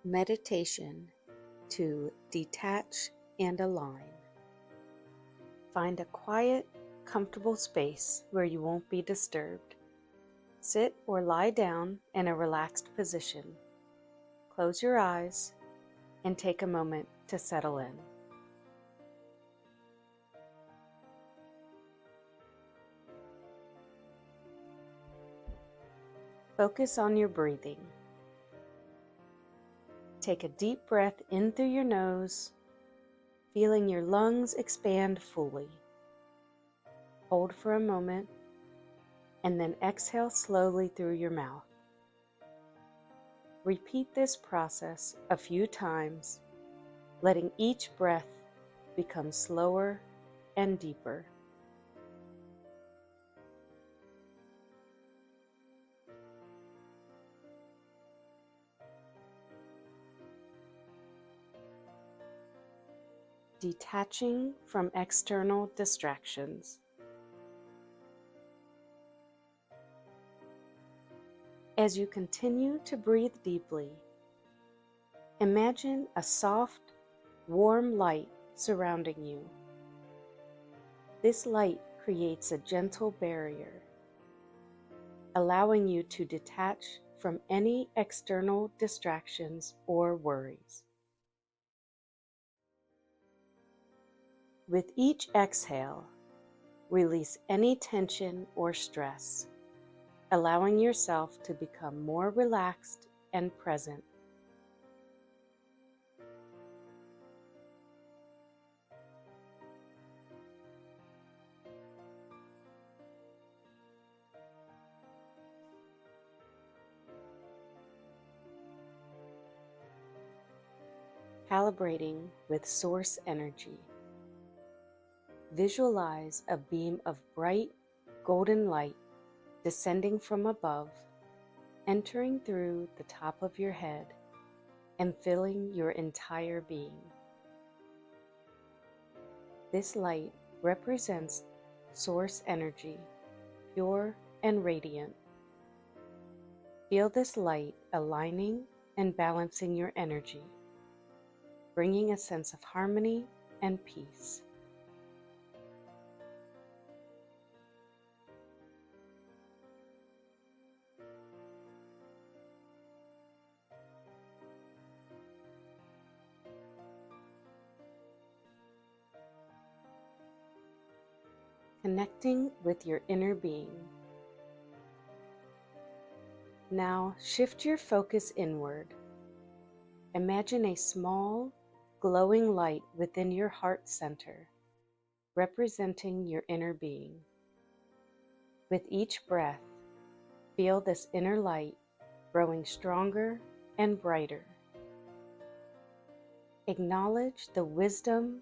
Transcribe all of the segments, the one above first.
Meditation to detach and align. Find a quiet, comfortable space where you won't be disturbed. Sit or lie down in a relaxed position. Close your eyes and take a moment to settle in. Focus on your breathing. Take a deep breath in through your nose, feeling your lungs expand fully. Hold for a moment, and then exhale slowly through your mouth. Repeat this process a few times, letting each breath become slower and deeper. Detaching from external distractions. As you continue to breathe deeply, imagine a soft, warm light surrounding you. This light creates a gentle barrier, allowing you to detach from any external distractions or worries. With each exhale, release any tension or stress, allowing yourself to become more relaxed and present. Calibrating with source energy. Visualize a beam of bright, golden light descending from above, entering through the top of your head and filling your entire being. This light represents source energy, pure and radiant. Feel this light aligning and balancing your energy, bringing a sense of harmony and peace. Connecting with your inner being. Now shift your focus inward. Imagine a small, glowing light within your heart center, representing your inner being. With each breath, feel this inner light growing stronger and brighter. Acknowledge the wisdom,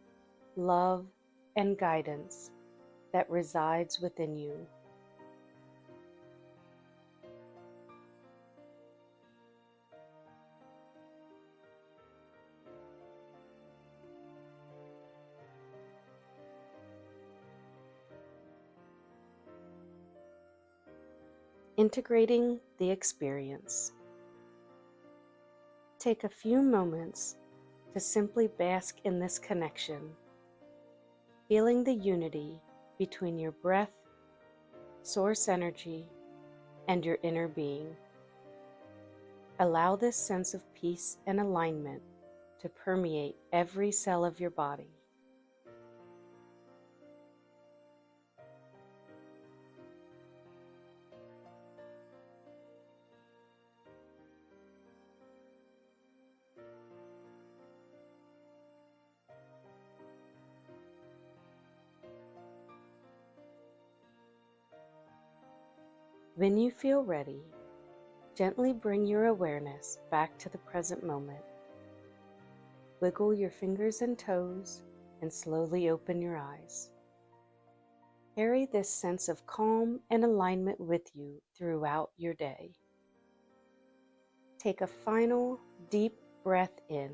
love, and guidance that resides within you. Integrating the experience. Take a few moments to simply bask in this connection, feeling the unity between your breath, source energy, and your inner being. Allow this sense of peace and alignment to permeate every cell of your body. When you feel ready, gently bring your awareness back to the present moment. Wiggle your fingers and toes and slowly open your eyes. Carry this sense of calm and alignment with you throughout your day. Take a final deep breath in.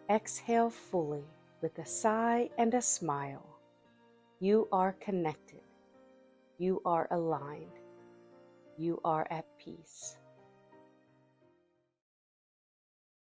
Exhale fully with a sigh and a smile. You are connected. You are aligned. You are at peace.